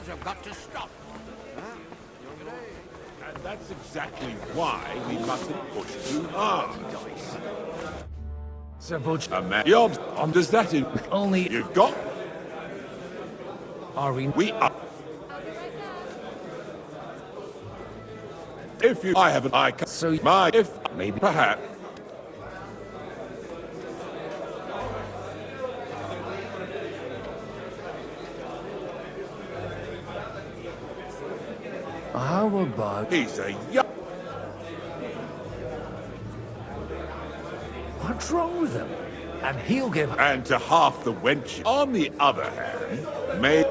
have got to stop. And that's exactly why we mustn't push too hard. Sir Butch, A man, does that in only you've got? are we? We are. If you, I have an eye. So My, if maybe perhaps. how about He's a young. what's wrong with him? And he'll give. And to half the wench. On the other hand, may.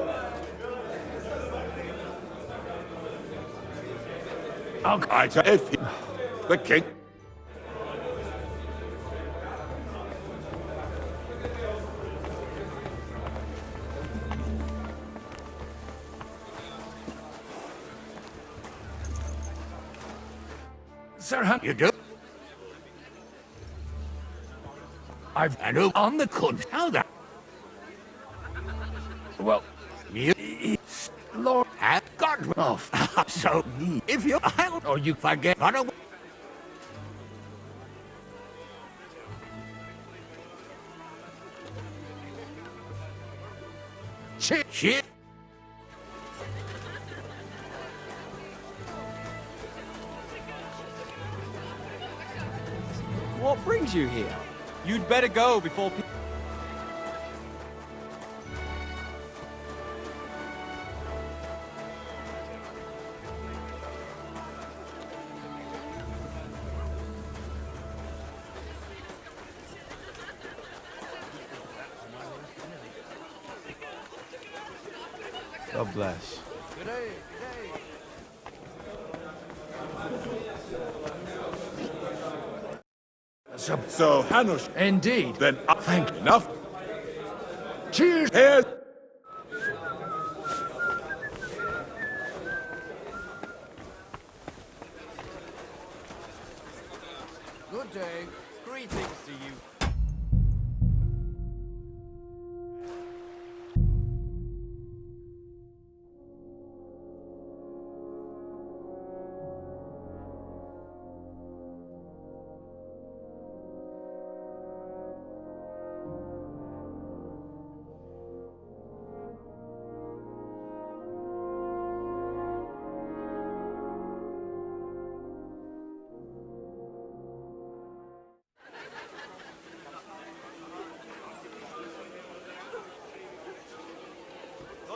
I tell if he, the king. Sir Hunt, You do? I've And who on the cunt? How that? well, You Lord have got off. so if you or you forget what a shit. What brings you here? You'd better go before people... God bless. So Hanush, Indeed. then Thank you. enough. Cheers. Here's Good day. Greetings to you.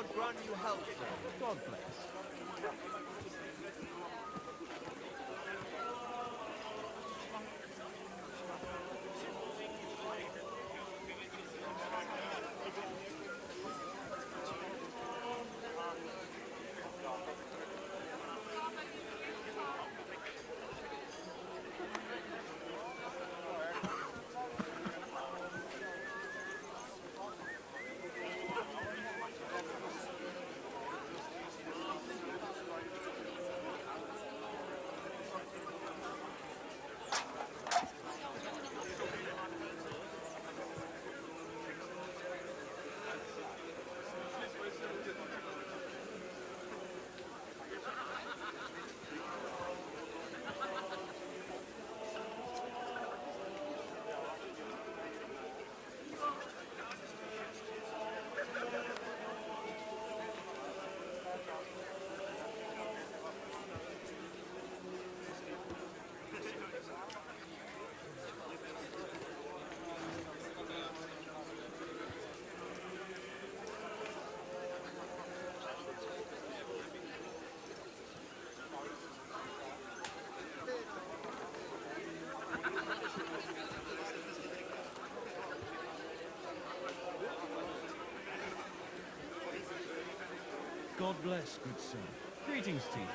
God grant you health, sir. God bless. God bless, good sir. Greetings to you.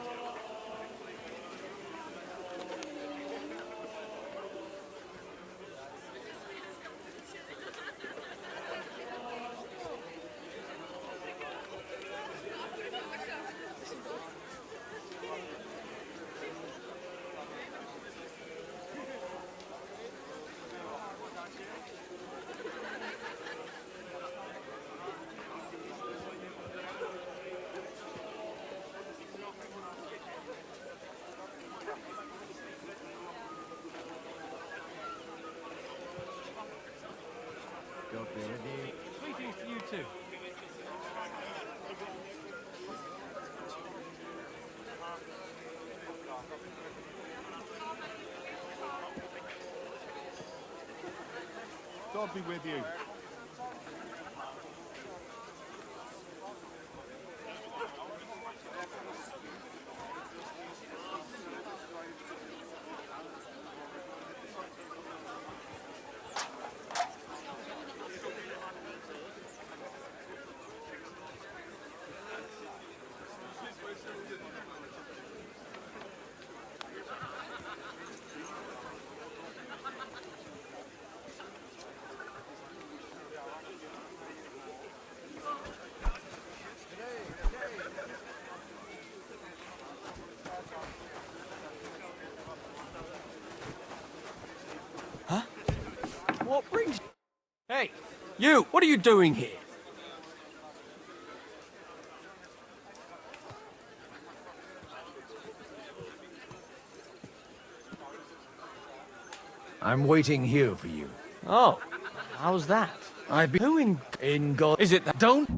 God be with you. Greetings to you too. God be with you. What brings... Hey, you! What are you doing here? I'm waiting here for you. Oh, how's that? I've been Who in God. is it that... Don't.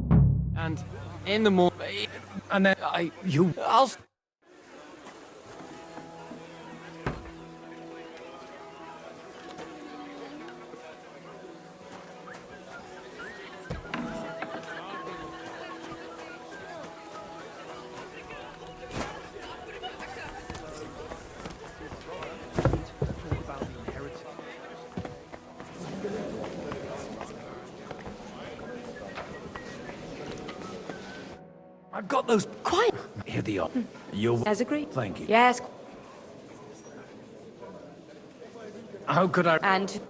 And in the morning... And then You... I'll... I've got those. Quite. Here they are. You. As agreed. Thank you. Yes. How could I? And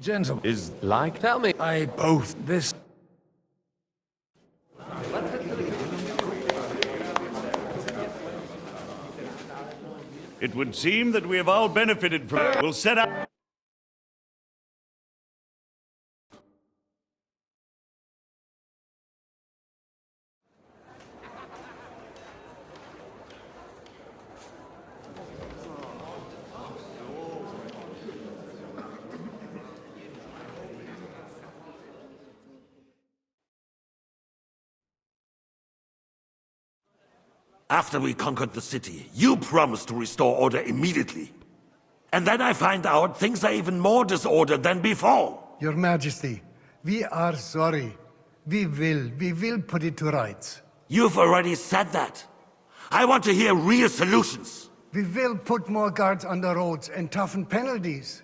Gentlemen, Is Like? Tell me. I both this. It would seem that we have all benefited from it. We'll set up. After we conquered the city, you promised to restore order immediately. And then I find out things are even more disordered than before. Your Majesty, we are sorry. We will put it to rights. You've already said that. I want to hear real solutions. We will put more guards on the roads and toughen penalties.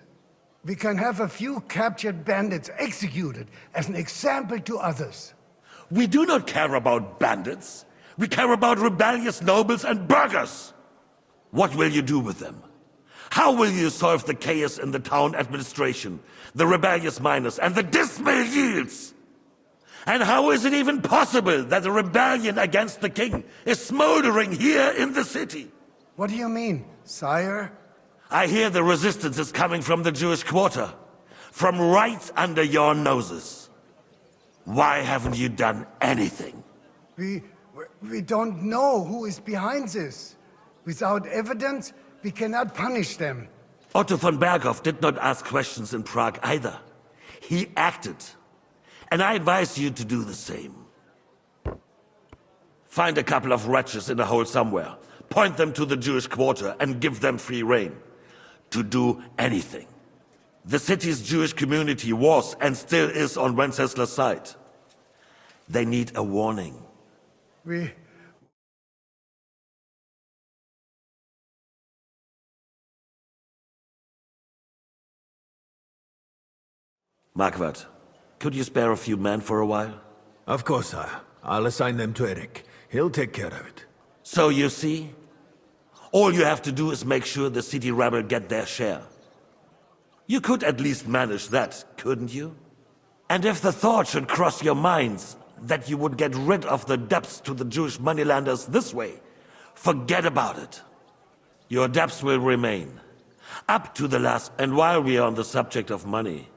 We can have a few captured bandits executed as an example to others. We do not care about bandits. We care about rebellious nobles and burghers. What will you do with them? How will you solve the chaos in the town administration, the rebellious miners, and the dismal yields? And how is it even possible that a rebellion against the king is smoldering here in the city? What do you mean, sire? I hear the resistance is coming from the Jewish quarter, from right under your noses. Why haven't you done anything? We don't know who is behind this. Without evidence, we cannot punish them. Otto von Berghoff did not ask questions in Prague either. He acted. And I advise you to do the same. Find a couple of wretches in a hole somewhere, point them to the Jewish quarter, and give them free rein to do anything. The city's Jewish community was and still is on Wenceslas' side. They need a warning. We... Marquardt, could you spare a few men for a while? Of course, sire. I'll assign them to Eric. He'll take care of it. So you see, all you have to do is make sure the city rebel get their share. You could at least manage that, couldn't you? And if the thought should cross your minds that you would get rid of the debts to the Jewish moneylenders this way, forget about it. Your debts will remain, up to the last. And while we are on the subject of money,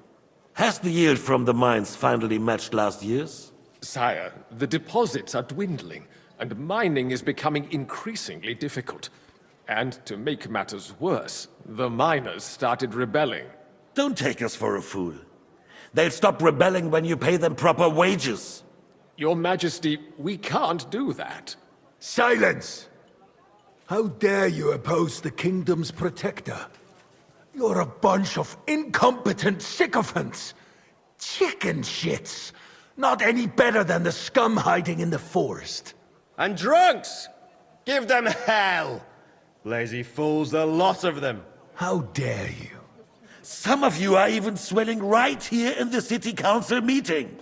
has the yield from the mines finally matched last year's? Sire, the deposits are dwindling, and mining is becoming increasingly difficult. And to make matters worse, the miners started rebelling. Don't take us for a fool. They'll stop rebelling when you pay them proper wages. Your Majesty, we can't do that. Silence! How dare you oppose the kingdom's protector? You're a bunch of incompetent sycophants! Chicken shits! Not any better than the scum hiding in the forest. And drunks! Give them hell! Lazy fools, the lot of them. How dare you? Some of you are even swelling right here in the city council meeting.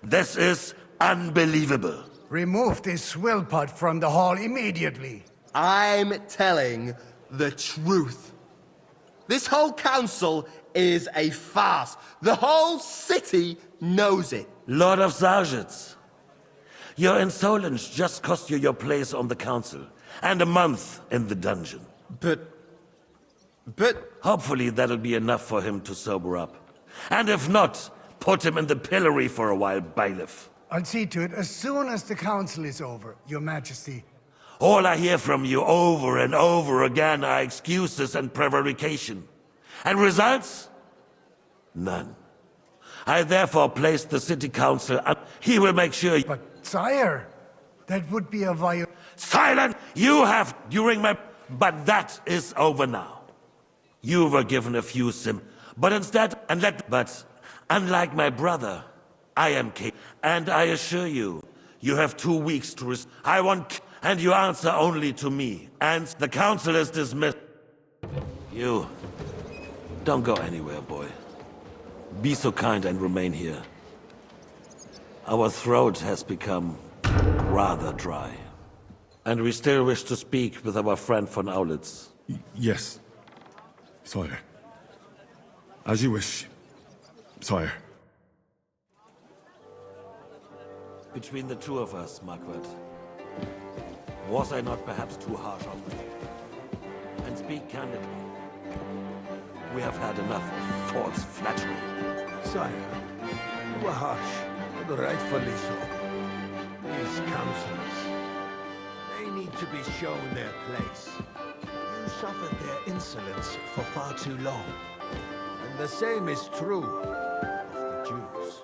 This is unbelievable. Remove this swill pot from the hall immediately. I'm telling the truth. This whole council is a farce. The whole city knows it. Lord of Zarjits, your insolence just cost you your place on the council, and a month in the dungeon. But... Hopefully that'll be enough for him to sober up. And if not, put him in the pillory for a while, bailiff. I'll see to it as soon as the council is over, Your Majesty. All I hear from you over and over again are excuses and prevarication. And results? None. I therefore place the city council up. He will make sure... But, sire, that would be a violation. Silent! You have during my... But that is over now. You were given a few but instead... But, unlike my brother, I am king. And I assure you, you have 2 weeks to I want... And you answer only to me. And the council is dismissed. You... Don't go anywhere, boy. Be so kind and remain here. Our throat has become rather dry. And we still wish to speak with our friend von Aulitz. Yes, sire. As you wish, sire. Between the two of us, Margaret, was I not perhaps too harsh on them? And speak candidly. We have had enough of false flattery. Sire, you were harsh, and rightfully so. These councillors, they need to be shown their place. You suffered their insolence for far too long. And the same is true of the Jews.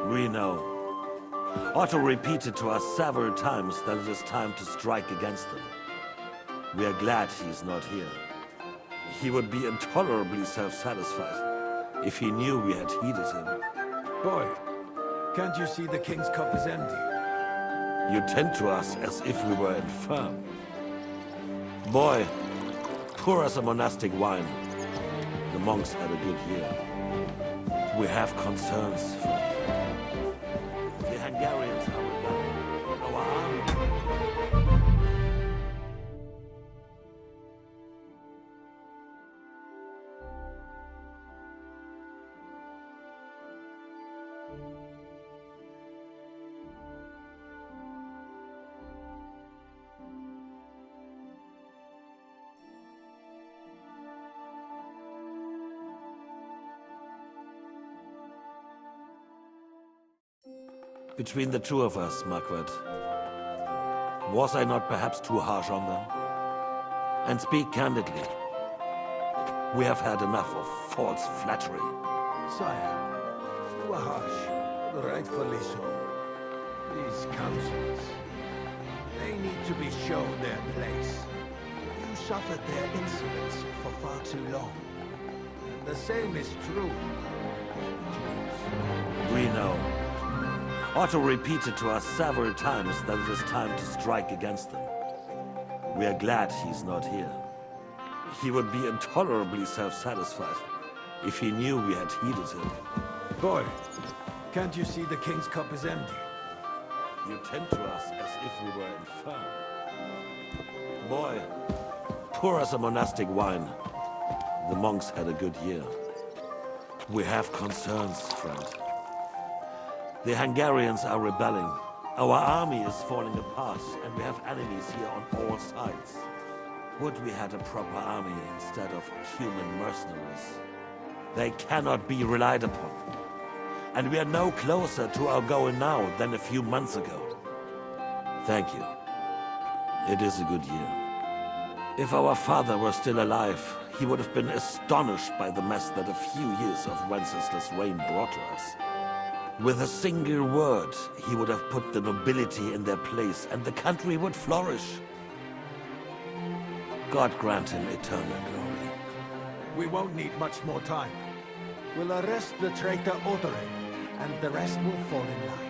We know. Otto repeated to us several times that it is time to strike against them. We are glad he's not here. He would be intolerably self-satisfied if he knew we had heeded him. Boy, can't you see the king's cup is empty? You tend to us as if we were infirm. Boy, pour us a monastic wine. The monks had a good year. We have concerns. The Hungarians are rebelling. Our army... Between the two of us, Margaret, was I not perhaps too harsh on them? And speak candidly. We have had enough of false flattery. Sire, you were harsh, and rightfully so. These councillors, they need to be shown their place. You suffered their insolence for far too long. And the same is true of the Jews. We know. Otto repeated to us several times that it is time to strike against them. We are glad he's not here. He would be intolerably self-satisfied if he knew we had heeded him. Boy, can't you see the king's cup is empty? You tend to us as if we were infirm. Boy, pour us a monastic wine. The monks had a good year. We have concerns, friend. The Hungarians are rebelling. Our army is falling apart, and we have enemies here on all sides. Would we had a proper army instead of human mercenaries? They cannot be relied upon. And we are no closer to our goal now than a few months ago. Thank you. It is a good year. If our father were still alive, he would have been astonished by the mess that a few years of Wenceslas' reign brought to us. With a single word, he would have put the nobility in their place and the country would flourish. God grant him eternal glory. We won't need much more time. We'll arrest the traitor Odorin, and the rest will fall in line.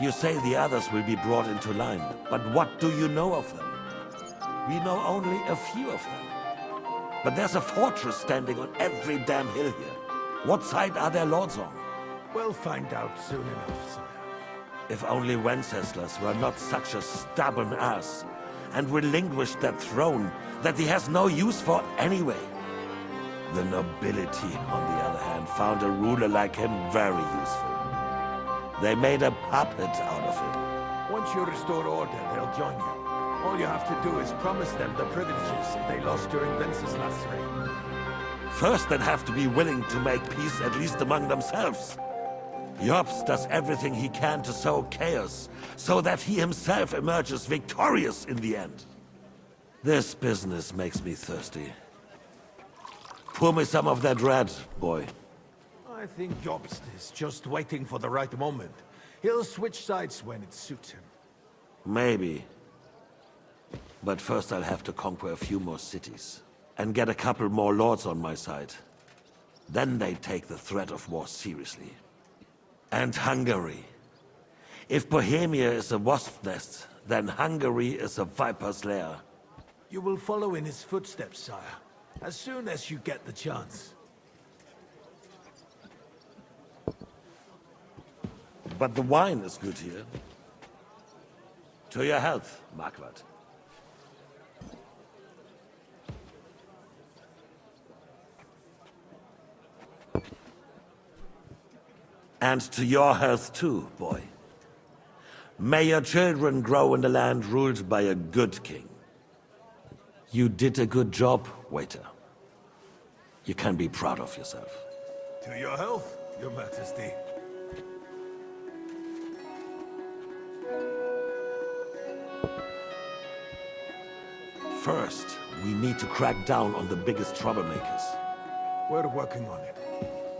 You say the others will be brought into line, but what do you know of them? We know only a few of them. But there's a fortress standing on every damn hill here. What side are their lords on? We'll find out soon enough, sire. If only Wenceslas were not such a stubborn ass, and relinquished that throne that he has no use for anyway. The nobility, on the other hand, found a ruler like him very useful. They made a puppet out of him. Once you restore order, they'll join you. All you have to do is promise them the privileges they lost during Wenceslas' reign. First, they'd have to be willing to make peace at least among themselves. Jobst does everything he can to sow chaos, so that he himself emerges victorious in the end. This business makes me thirsty. Pour me some of that red, boy. I think Jobst is just waiting for the right moment. He'll switch sides when it suits him. Maybe. But first I'll have to conquer a few more cities. And get a couple more lords on my side. Then they take the threat of war seriously. And Hungary. If Bohemia is a wasp's nest, then Hungary is a viper's lair. You will follow in his footsteps, sire. As soon as you get the chance. But the wine is good here. To your health, Marquardt. And to your health too, boy. May your children grow in a land ruled by a good king. You did a good job, waiter. You can be proud of yourself. To your health, your majesty. First, we need to crack down on the biggest troublemakers. We're working on it.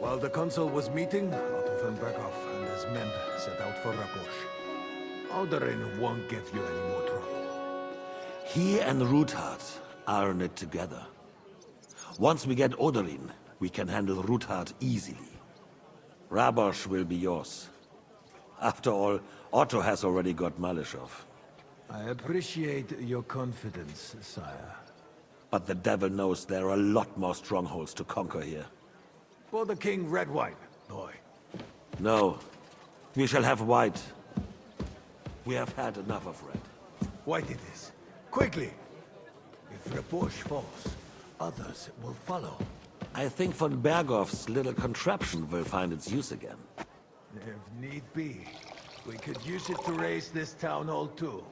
While the consul was meeting, Otto von Berghoff and his men set out for Raposh. Odorin won't give you any more trouble. He and Ruthard are in it together. Once we get Odorin, we can handle Ruthard easily. Rabosh will be yours. After all, Otto has already got Malishov. I appreciate your confidence, sire. But the devil knows there are a lot more strongholds to conquer here. For the king, red wine, boy. No. We shall have white. We have had enough of red. White it is. Quickly! If Raposh falls, others will follow. I think von Berghoff's little contraption will find its use again. If need be, we could use it to raise this town hall too.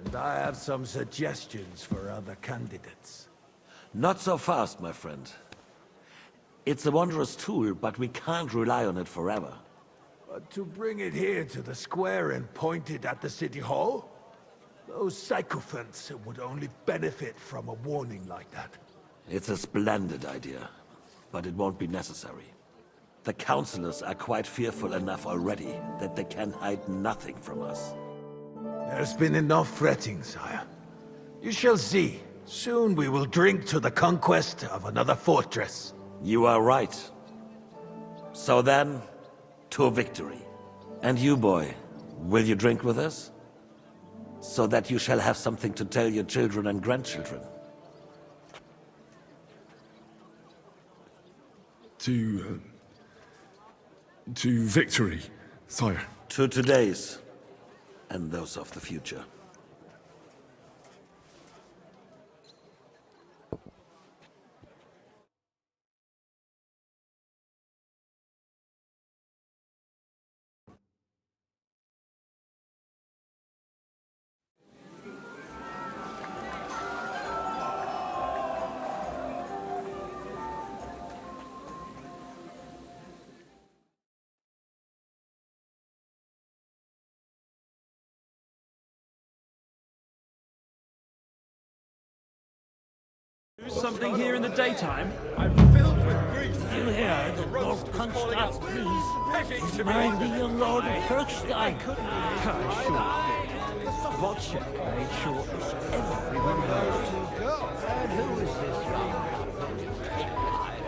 And I have some suggestions for other candidates. Not so fast, my friend. It's a wondrous tool, but we can't rely on it forever. But to bring it here to the square and point it at the city hall? Those sycophants would only benefit from a warning like that. It's a splendid idea, but it won't be necessary. The councillors are quite fearful enough already that they can hide nothing from us. There's been enough fretting, sire. You shall see. Soon we will drink to the conquest of another fortress. You are right. So then, to victory. And you, boy, will you drink with us? So that you shall have something to tell your children and grandchildren. To victory, sire. To today's, and those of the future. something here in the daytime? You hear that Lord Kunstadt's niece is marrying the young Lord of Kirkstein. Wojciech made sure everyone knows. And who is this young couple?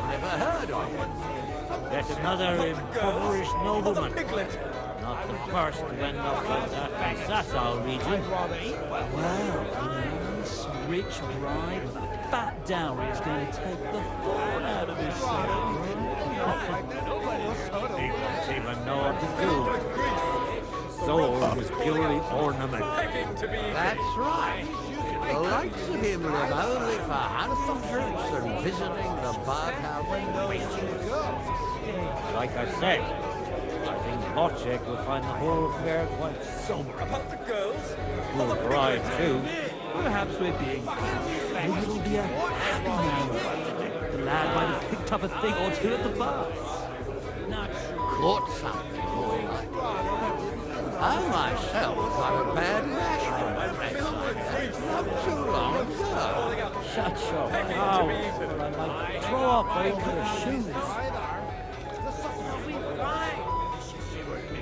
Never heard of him. Yet another impoverished nobleman. Not the first to end up in that Alsace region. Well, a nice, rich bride with a fat dowry is going to take the fun out of his son. He won't even know what to do. Sold his gilded ornament. That's right. The likes of him live only for handsome trips and visiting the birdhouse. Like I said, I think Wojciech will find the whole affair quite sober. About the girls? Poor bride, too. Perhaps we're being maybe it'll be a happy marriage. The lad might have picked up a thing or two at the bar. Not sure. Caught something, all right. I myself got a bad rash from a place like that not too long ago. Shut your mouth, or I might throw up over your shoes.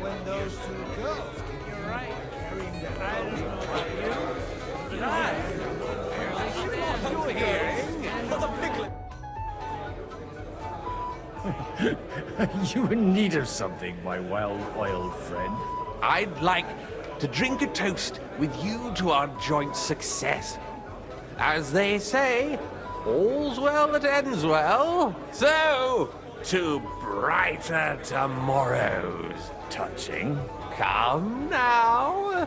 When those two girls You're right. carrying the You in need of something, my well-oiled friend? I'd like to drink a toast with you to our joint success. As they say, all's well that ends well. So, to brighter tomorrows. Touching. Come now.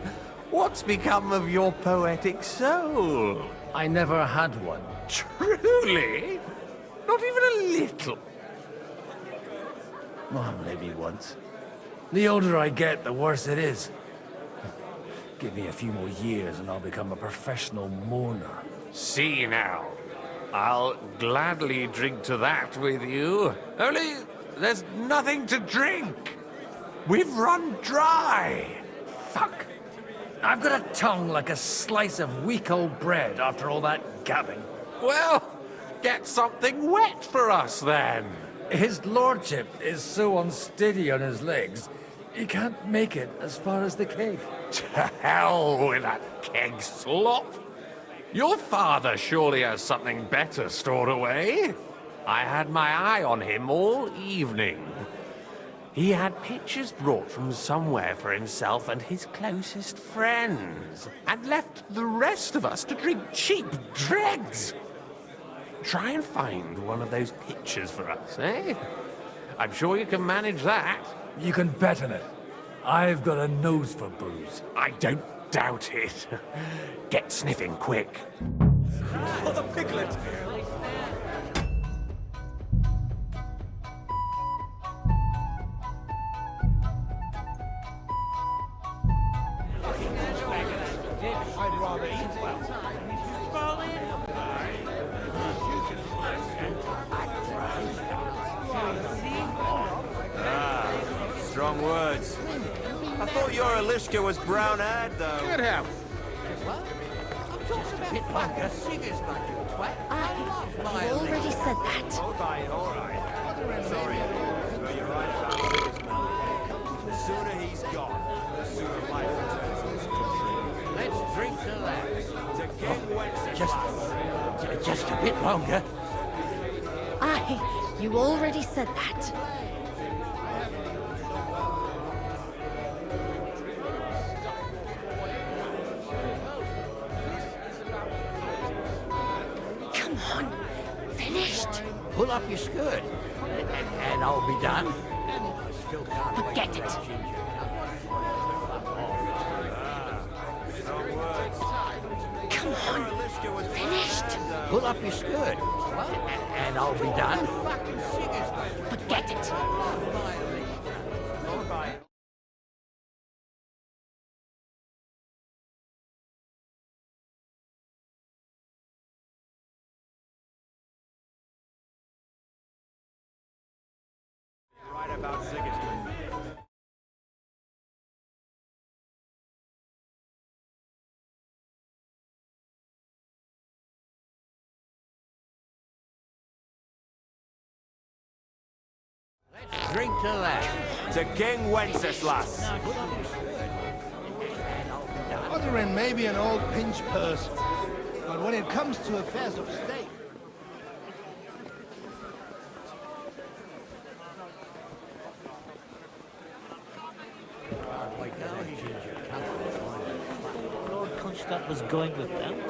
What's become of your poetic soul? I never had one. Truly? Not even a little? Well, maybe once. The older I get, the worse it is. Give me a few more years and I'll become a professional mourner. See now. I'll gladly drink to that with you. Only there's nothing to drink. We've run dry. Fuck. I've got a tongue like a slice of weak old bread after all that gabbing. Well, get something wet for us then. His lordship is so unsteady on his legs, he can't make it as far as the keg. To hell with that keg slop. Your father surely has something better stored away. I had my eye on him all evening. He had pictures brought from somewhere for himself and his closest friends, and left the rest of us to drink cheap dregs. Try and find one of those pictures for us, eh? I'm sure you can manage that. You can bet on it. I've got a nose for booze. I don't doubt it. Get sniffing quick. Oh, the piglet! I'd rather eat well. Strong words. I thought your Alishka was brown-haired, though. Good health. What? I'm talking about fucking singers, like you twat. I love my You already said that. All right. Sorry. But you're right about Sigismund. The sooner he's gone, the sooner life returns to this country. Let's drink to that. To get wet, Just a bit longer. Aye, you already said that. Come on, finished. Pull up your skirt, and I'll be done. Forget it. Come on, finished. Pull up your skirt, and I'll be done. Forget it. right about Sigismund. Drink to that. To King Wenceslas. Otherin may be an old pinch person, but when it comes to affairs of state... Lord Kunstadt was going with them.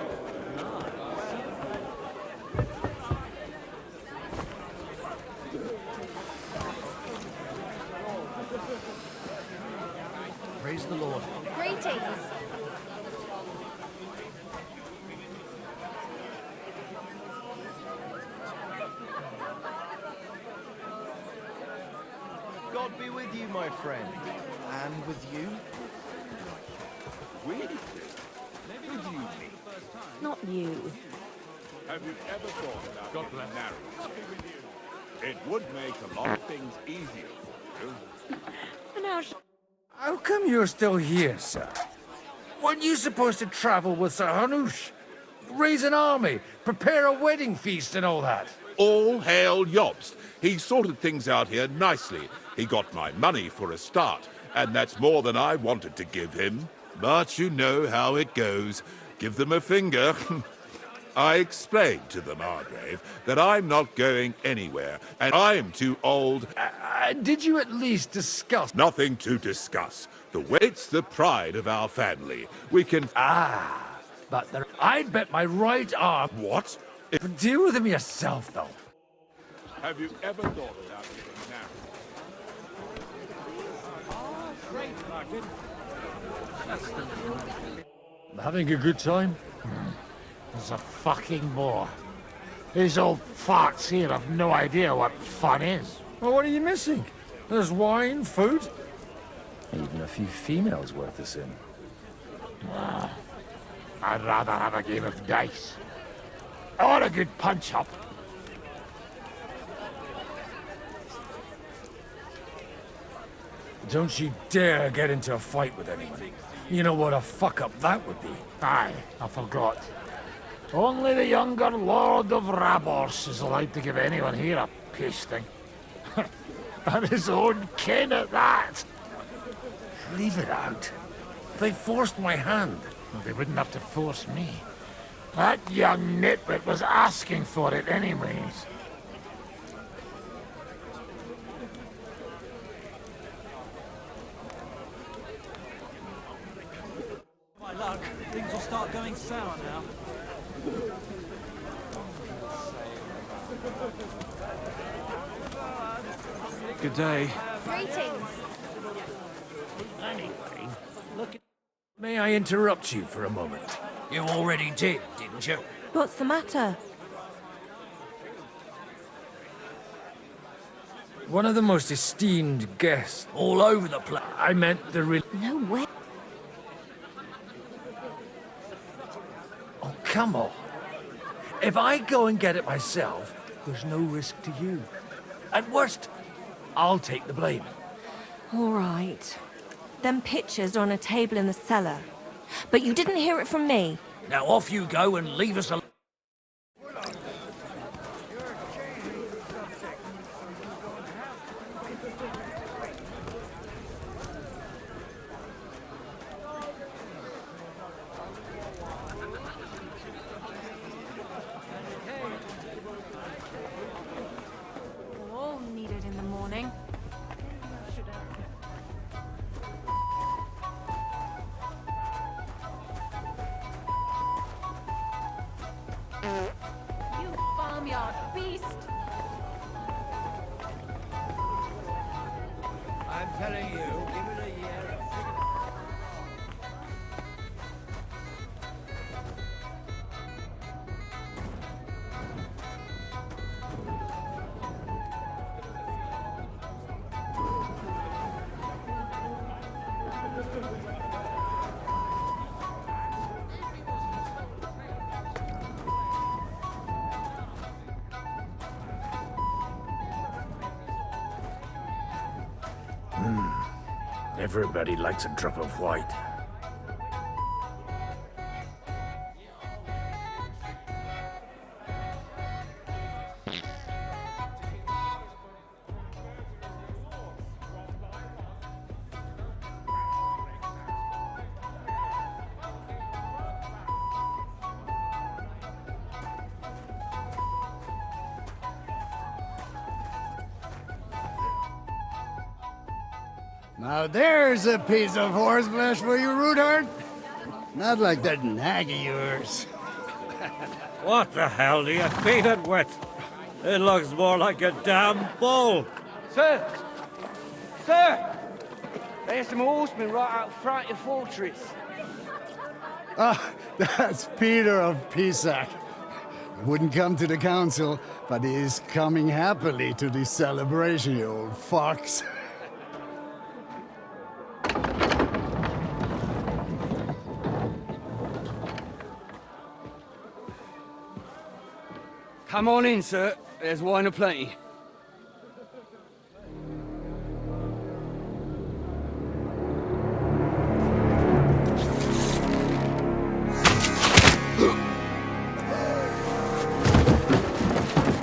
Praise the Lord. Greetings. God be with you, my friend. And with you? We? Who do you mean? Not you. Have you ever thought about Scotland narrow? It would make a lot of things easier for you. And how How come you're still here, sir? Weren't you supposed to travel with Sir Hanush? Raise an army, prepare a wedding feast and all that? All hail Jobst. He sorted things out here nicely. He got my money for a start, and that's more than I wanted to give him. But you know how it goes. Give them a finger. I explained to the Margrave that I'm not going anywhere, and I'm too old. Did you at least discuss? Nothing to discuss. It's the pride of our family. We can... But I'd bet my right arm... What? Deal with him yourself, though. Have you ever thought about getting married? Having a good time? There's a fucking bore. These old farts here have no idea what fun is. Well, what are you missing? There's wine, food, even a few females worth the sin. I'd rather have a game of dice. Or a good punch-up. Don't you dare get into a fight with anyone. You know what a fuck-up that would be. Aye, I forgot. Only the younger Lord of Rabors is allowed to give anyone here a pasting. And his own kin at that. Leave it out. They forced my hand. Well, they wouldn't have to force me. That young nitwit was asking for it anyways. My luck, things will start going sour now. Good day. Greetings. Anyway, look at... May I interrupt you for a moment? You already did, didn't you? What's the matter? One of the most esteemed guests all over the place. I meant the No way. Oh, come on. If I go and get it myself, there's no risk to you. At worst, I'll take the blame. All right. Them pictures are on a table in the cellar. But you didn't hear it from me. Now off you go and leave us alone. We're all needed in the morning. You farmyard beast! I'm telling you, give it a year. Everybody likes a drop of white. Now there's a piece of horseflesh for you, Rootheart. Not like that nag of yours. What the hell do you feed it with? It looks more like a damn bull. Sir! Sir! There's some horsemen right out front of the fortress. Ah, that's Peter of Pisac. He wouldn't come to the council, but he is coming happily to the celebration, you old fox. Come on in, sir. There's wine aplenty.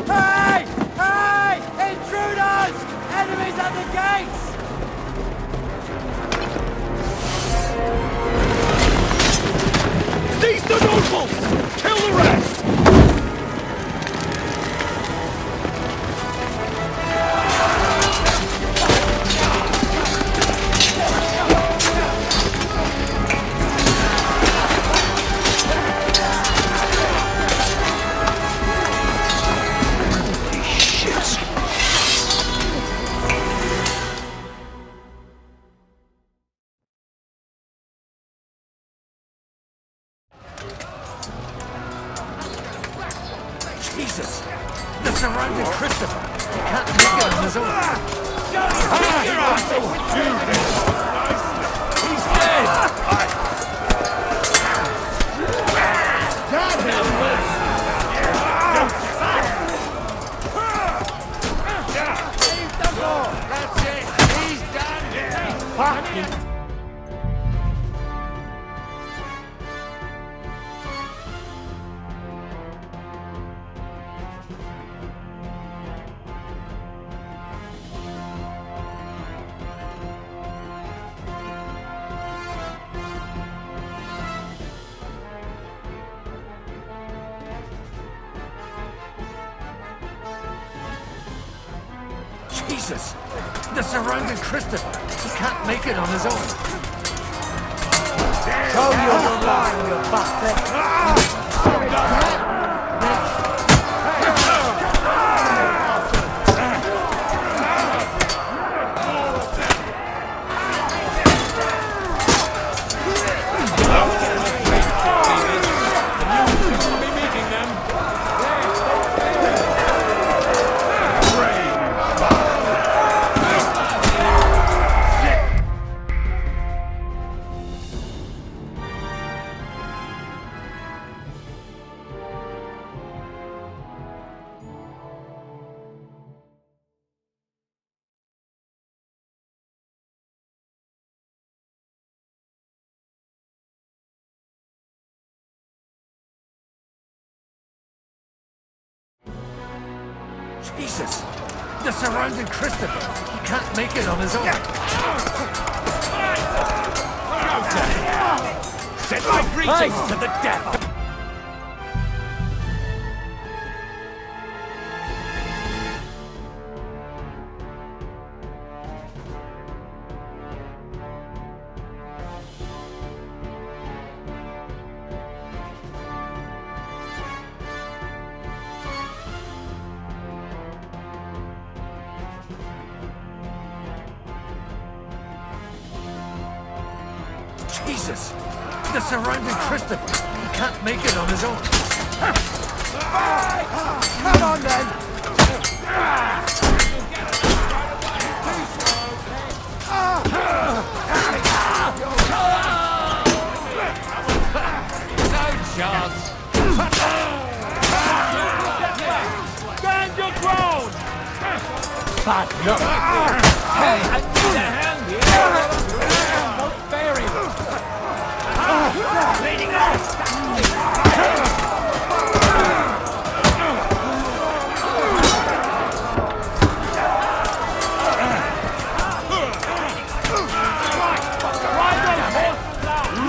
Hey! Hey! Intruders! Enemies at the gates! Seize the nobles! Kill the rest! Jesus! The surrounding Christopher! He can't make it on his own! He's dead! That's it! He's done! Fucking... Jesus! The surrounding Christopher! He can't make it on his own! Show your line, you bastard! Jesus! The surrounding Christopher! He can't make it on his own! Send my greetings to the devil! Jesus! The surrounding Christopher! He can't make it on his own! Come on then! No chance! Stand your ground! Bad luck! Hey, I need a hand here! Don't bury him! Leading us!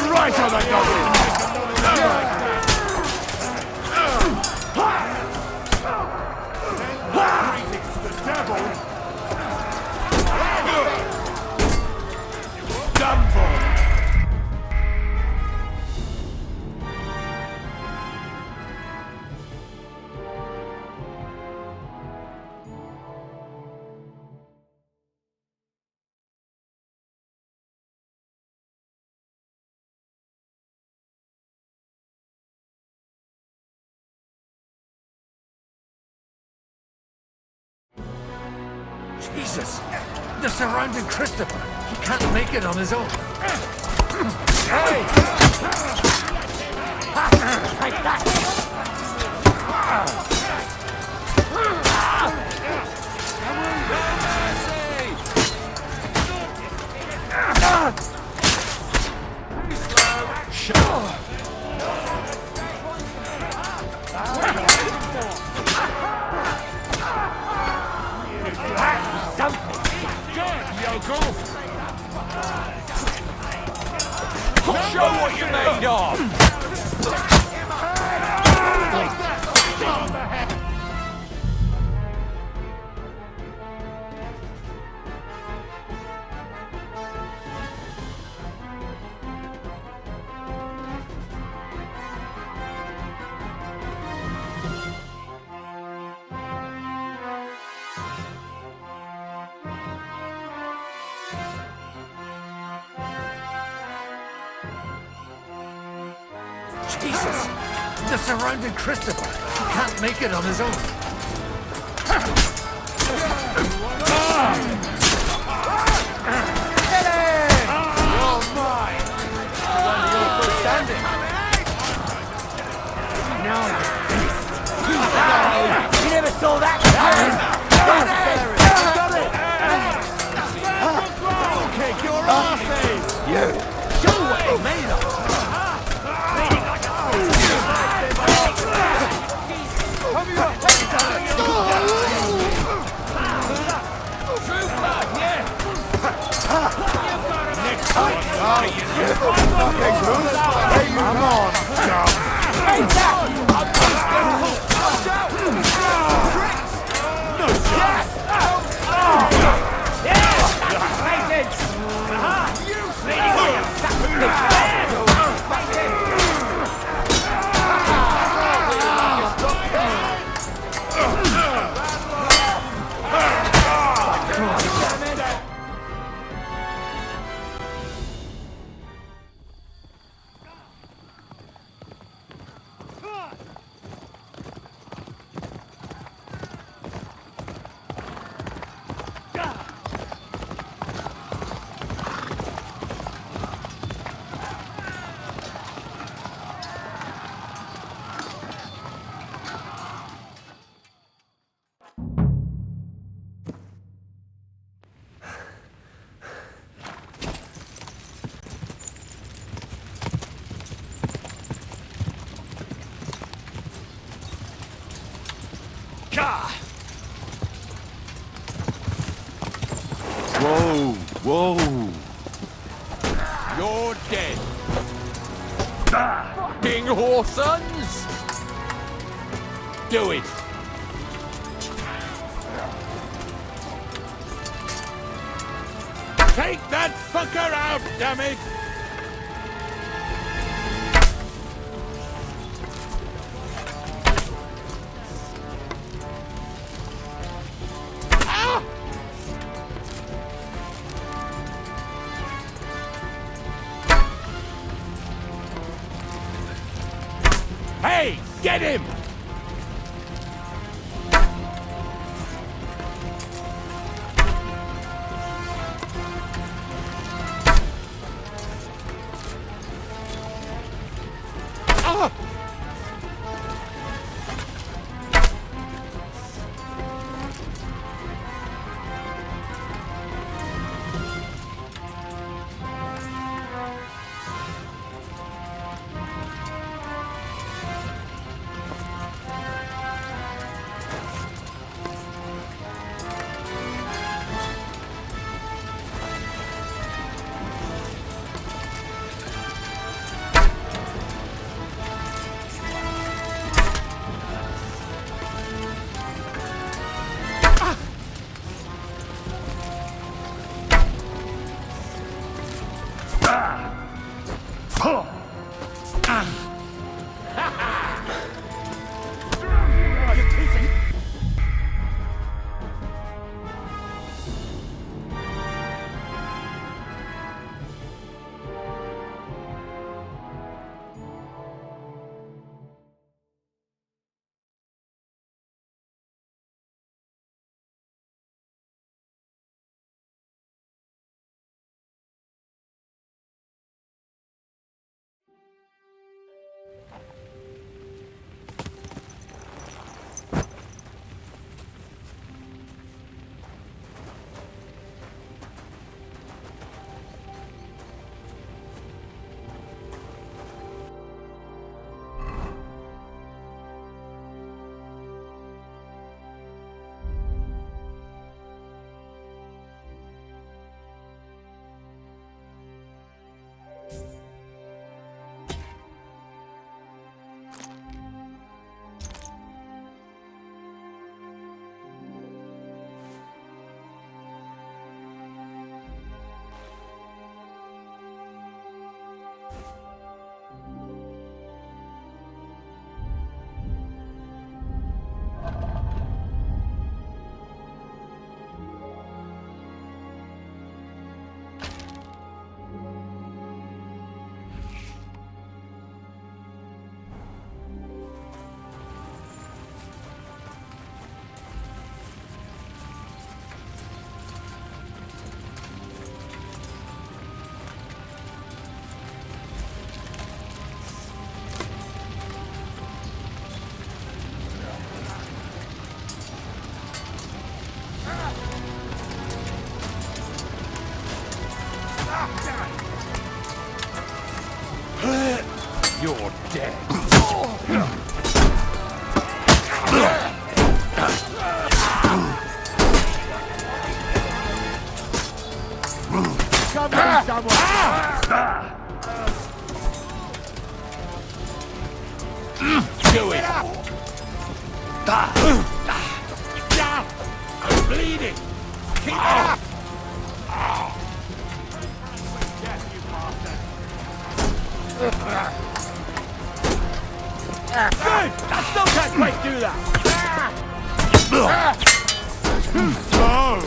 Right on the goblin! Greetings to the devil! Jesus! They're surrounding Christopher. He can't make it on his own. Hey! Take that! Show what you're made of! Jesus! They're surrounding Christopher. He can't make it on his own. Get it! You're mine! You're standing. Now you never saw that coming! Kick your asses! You! Show what you're made of! Come on, scum! Hey, Jack! Watch out! No shot! Whoa, whoa. You're dead. King Horsons! Do it. Take that fucker out, damn it! Hey, get him! I'm bleeding! Keep up! Good! I still can't quite do that! Too slow!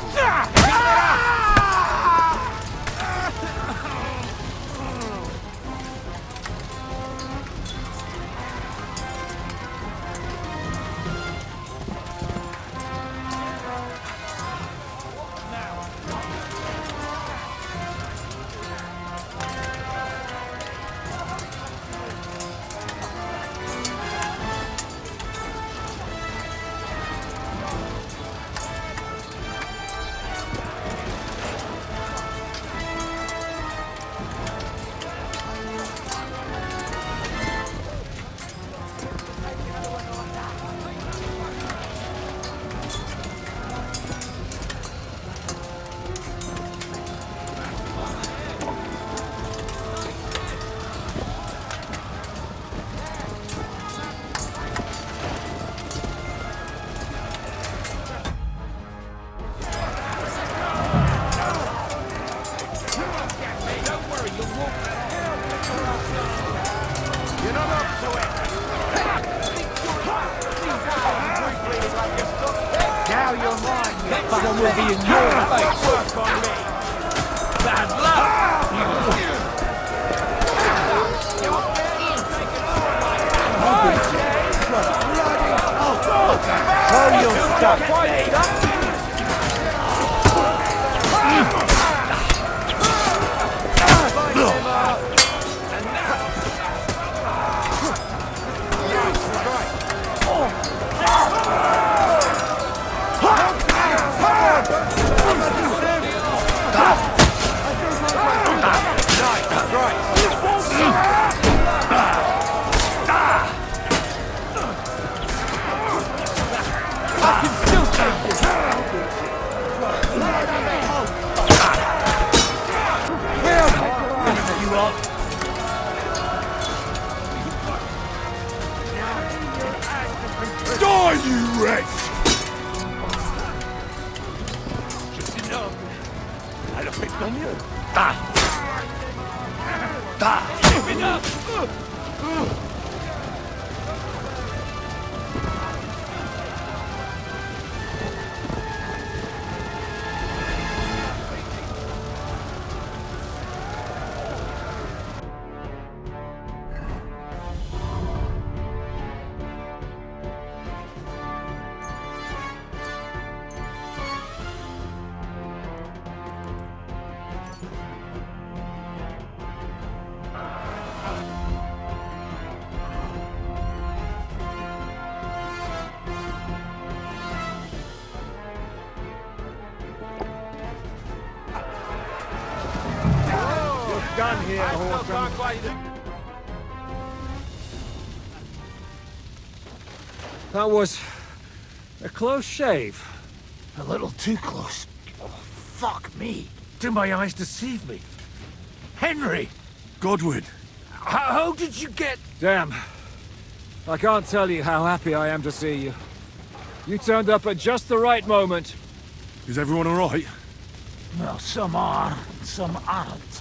Now you're mine, you bastard. Will be in your face. Work on me. Bad luck. Oh, you're stuck. Die, you wretch! Just enough. I don't pick on you. Give it up! Done here, Horton. That was a close shave. A little too close. Oh, fuck me. Do my eyes deceive me? Henry! Godwin! How did you get... Damn. I can't tell you how happy I am to see you. You turned up at just the right moment. Is everyone alright? Well, some are, and some aren't.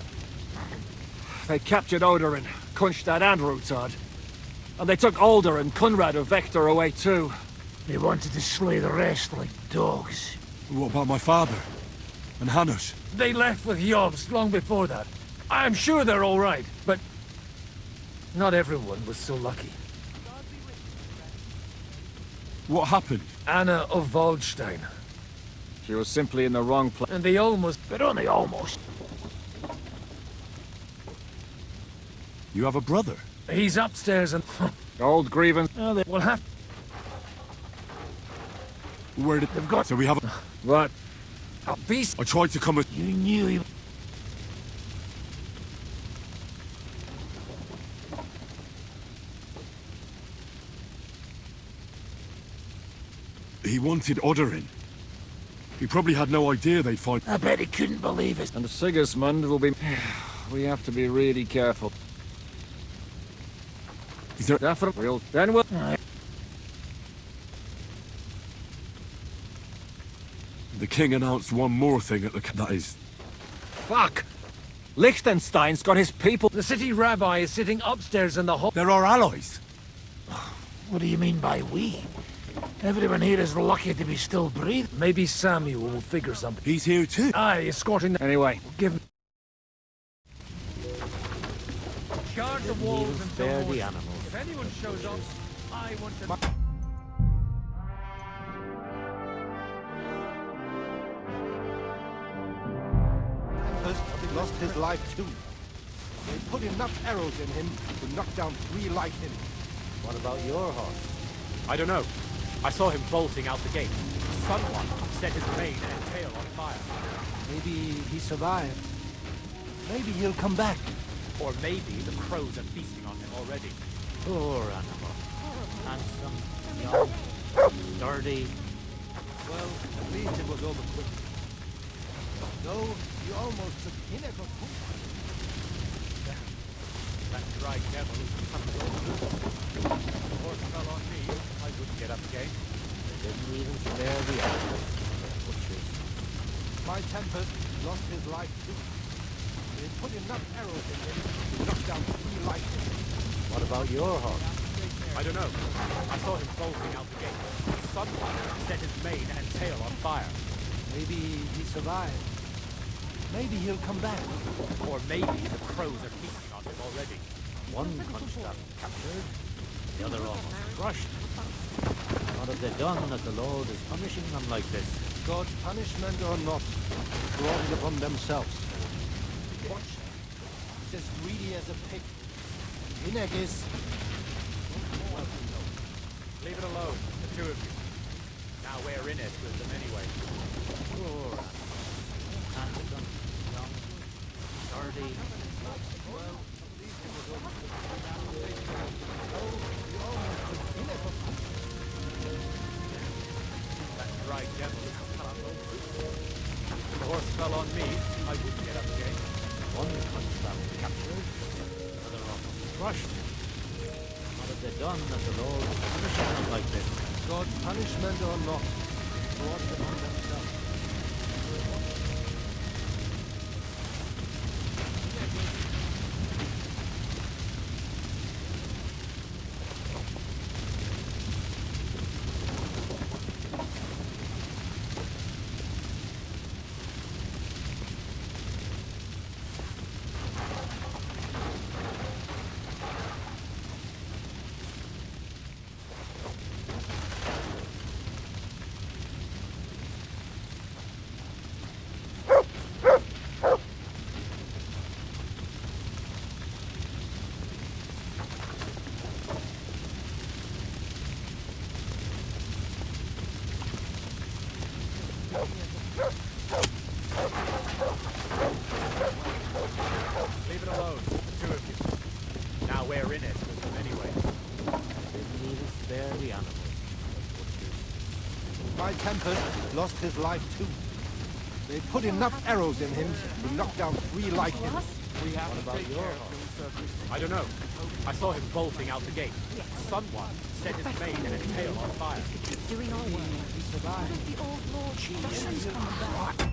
They captured Odorin, Kunstad and Rutard. And they took Alder and Kunrad of Vector away too. They wanted to slay the rest like dogs. What about my father? And Hanush? They left with Jobst long before that. I'm sure they're all right, but not everyone was so lucky. What happened? Anna of Waldstein. She was simply in the wrong place. And they almost... But only almost. You have a brother? He's upstairs and... Old grievance. Oh, they will have... Where did... They've got... So we have a... What? A beast... I tried to come with... You knew he... He wanted Odorin. He probably had no idea they'd find... I bet he couldn't believe it. And Sigismund will be... We have to be really careful. Is there... Definitely. Then we'll... The king announced one more thing at the... That is... Fuck! Liechtenstein's got his people. The city rabbi is sitting upstairs in the hall. They're our allies. What do you mean by we? Everyone here is lucky to be still breathing. Maybe Samuel will figure something. He's here too. Aye, escorting them. Anyway, give him... Guard the walls and spare the animals. If anyone shows up, I want to... Lost his life too. They put enough arrows in him to knock down 3 like him. What about your horse? I don't know. I saw him bolting out the gate. Someone set his mane and tail on fire. Maybe he survived. Maybe he'll come back. Or maybe the crows are feasting on him already. Poor animal. Handsome, young, sturdy. Well, at least it was over quick. No, you almost took pinnacle. That dry devil is coming over. The horse fell on me. I wouldn't get up again. They didn't even spare the animals. Butchers. My Tempest lost his life too. They put enough arrows in him to knock down 3 like him. What about your horse? I don't know. I saw him bolting out the gate. Someone set his mane and tail on fire. Maybe he survived. Maybe he'll come back. Or maybe the crows are feasting on him already. One Kunstad captured, the other almost crushed. What have they done that the Lord is punishing them like this? God's punishment or not, brought it upon themselves. Watch. He's as greedy as a pig. Inagis. Leave it alone, the two of you. Now we're in it with them anyway. Poor handsome, young, sturdy. That dry devil is coming over. The horse fell on me. I wouldn't get up again. One Kunstad captured, the other almost crushed. What have they done that the Lord is punishing them like this? God's punishment or not, brought it upon themselves. Leave it alone, the two of you. Now we're in it with them anyway. They didn't even spare the animals. My Tempest lost his life too. They put enough arrows in him to knock down 3 like him. We have to take care of I don't know. I saw him bolting out the gate. Someone set his mane and tail on fire. Doing our work. He survived. The old Lord doesn't come back.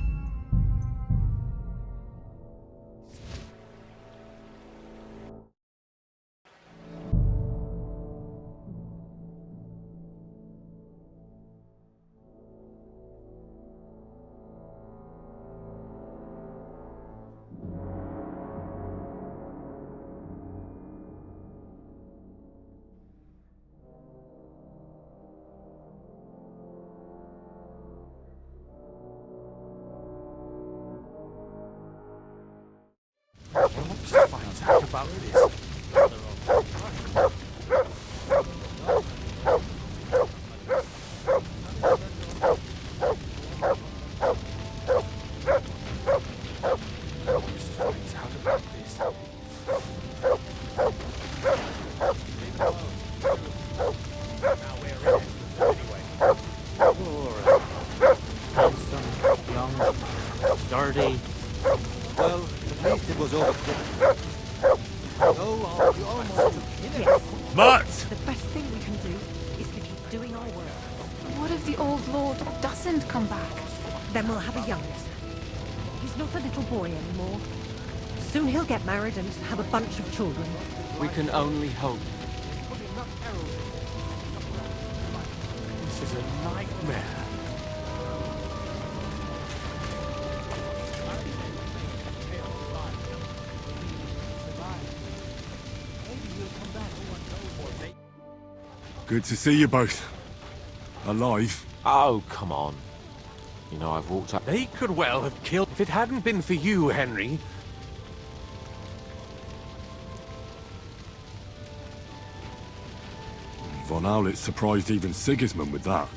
Finds out about this. Sturdy. Well, at least it was over quick. No, you almost took pinnacle. Mart! The best thing we can do is to keep doing our work. What if the old lord doesn't come back? Then we'll have a youngster. He's not a little boy anymore. Soon he'll get married and have a bunch of children. We can only hope. This is a nightmare. Good to see you both. Alive. Oh, come on. You know, I've walked up. They could well have killed if it hadn't been for you, Henry. Von Owlet surprised even Sigismund with that.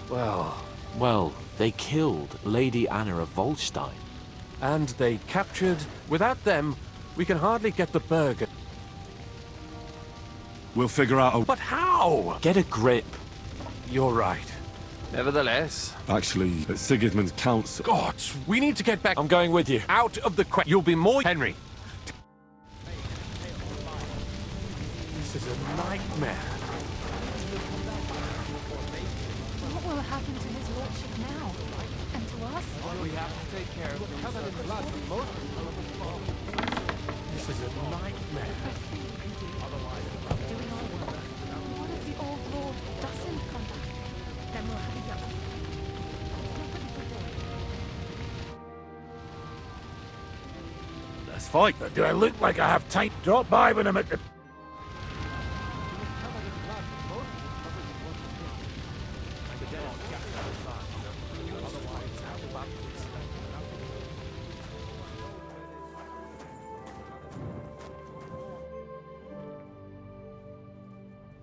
Well, they killed Lady Anna of Volstein. And they captured... Without them, we can hardly get the burger. We'll figure out a... But how? Get a grip. You're right. Nevertheless... Actually, at Sigismund's council... Gods, we need to get back... I'm going with you. Out of the question. You'll be more... Henry. This is a nightmare. What will happen to his lordship now? And to us? We have to take care of him. This is a nightmare. What if the old lord doesn't come back? Then we'll have a youngster. Let's fight. Do I look like I have time? Drop by when I'm at the...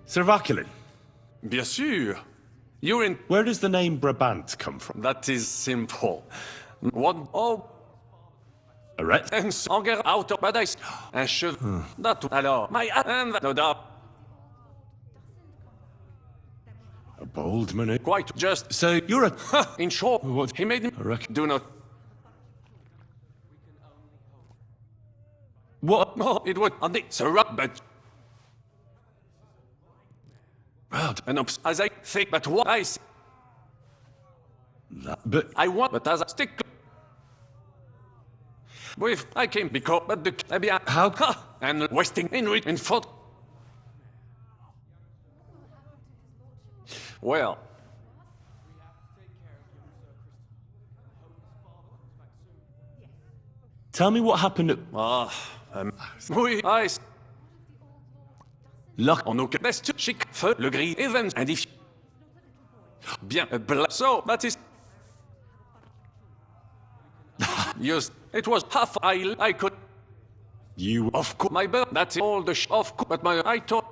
Sir Vaculin, Bien sûr. You're in... where does the name Brabant come from? That is simple. One... Oh... Arrête. Un sanger out of paradise. Un cheveu. That... Alors, my... And... No doubt. A bold man. Quite just... So, you're a... In short, What? he made him... I reckon... Do not... What? No, it was on the... Sir, but... And as I think, but what I see... But... I want, but as I stick... With, I came because, but the... How... And wasting in front... Well... Tell me what happened at... Oui, I... Luck. En aucun... Best chic, feu, le gris, events, indiff... Bien, so, that is... Yes, it was half I could... You... Of course, my bird, that's all the of course, but my... I thought...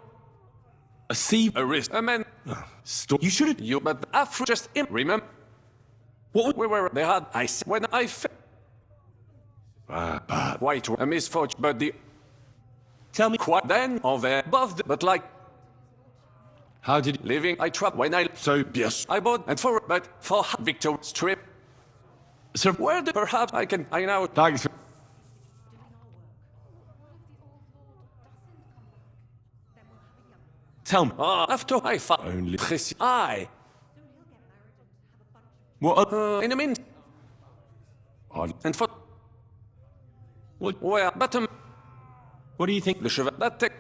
A sea... A wrist, a man... You should have... You, but after just him, remember? What? We were... They had... I said, when I... White, a misfortune, but the... Tell me... Quite then, on there, above the... But like... How did... Living, I trapped when I... So... Yes. I bought, and for... But for Victor Strip... Sir... Where the... Perhaps I can... I know... Thanks. Tell me. After I found... Only... I... What? In a minute. And for... What? Well, but... What do you think? The cheval... That take...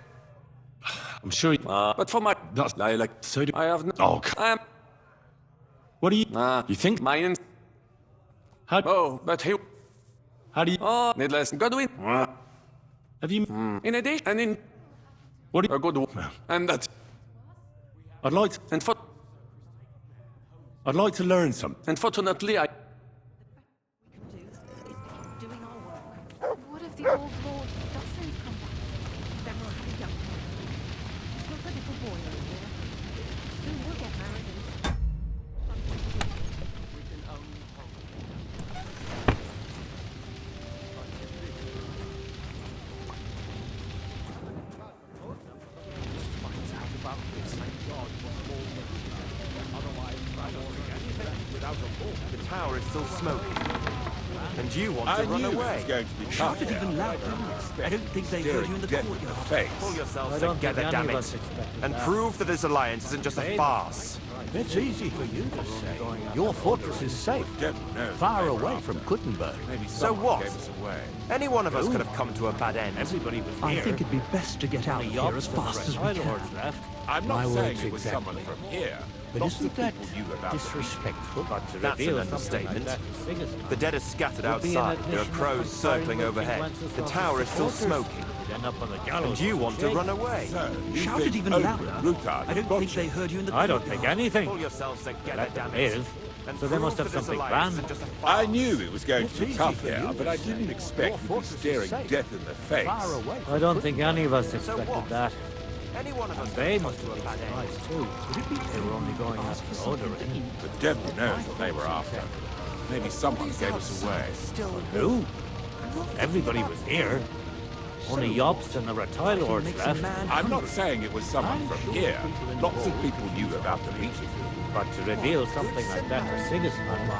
I'm sure you... but for my... That's... I like... So do... I have... No... Oh, what do you... you think? Mine... How... Oh, but he... How do you... Oh, needless. Godwin. Have you... In addition, and in... What do you... A good one. And that... I'd like to... And for... I'd like to learn something. Unfortunately, I... What if the old lord doesn't come back? Then we'll have a youngster. He's not a little boy anymore. Soon he'll get married and... We can only hope. Finds out about this, thank God, otherwise, without a wall, the tower is still smoking. And you want to run away? Going to be Shouted even louder. I don't think they heard you in the courtyard. Pull yourselves together, damn it, and prove that this alliance isn't just a farce. It's easy for you to say. Your fortress is safe, far away from Kuttenberg. So what? Any one of us could have come to a bad end. Everybody was I here. think it'd be best to get out of here as fast as we can. I'm My not saying words it was someone exactly. from here. But Lots isn't of that people knew about disrespectful? That's an understatement. The dead are scattered outside. There are crows circling overhead. The tower is still smoking. And you want to run away. Shout it even louder. I don't think they heard you in the I don't think anything. Pull yourselves together, Let damn them it. live. And So they must prove have that this something alliance planned. is just a I farce. knew it was going to be It's tough easy for here, you but to I say. didn't expect Your you'd be fortress is staring safe. death in the face. Far away I don't think any of us So expected what? that. Any one of us They could must come have to a been bad end. surprised too. They were only going after Odorin. The devil knows what they were after. Maybe someone gave us away. Who? Everybody was here. Only Jobst and the Reptile Lords left. I'm not saying it was someone from here. Lots of people knew about the meeting. But to reveal something like that to Sigismund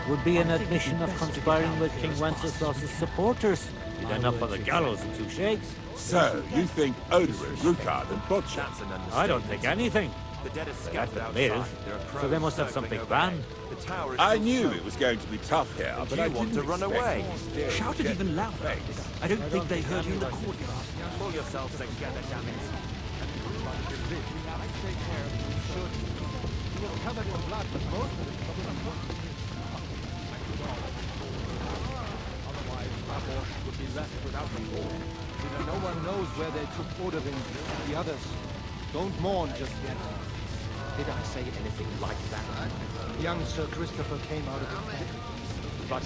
would be an admission of conspiring with King Wenceslas's supporters. You'd end up on the gallows in 2 shakes. So, you think Odorin, Rukard, and Butcher? I don't think anything. The dead are They let scattered them outside. live, There are so crows they must have circling something overhead. planned. The tower is I still knew smoking. it was going to be tough here, but you I want didn't to run expect away. you'd be staring Shout it death even in the louder. face. I don't think they heard you in the courtyard. Pull yourselves together, damn it. would be left without a war. No one knows where they took Odorin and the others. Don't mourn just yet. Did I say anything like that? Young Sir Christopher came out of it. But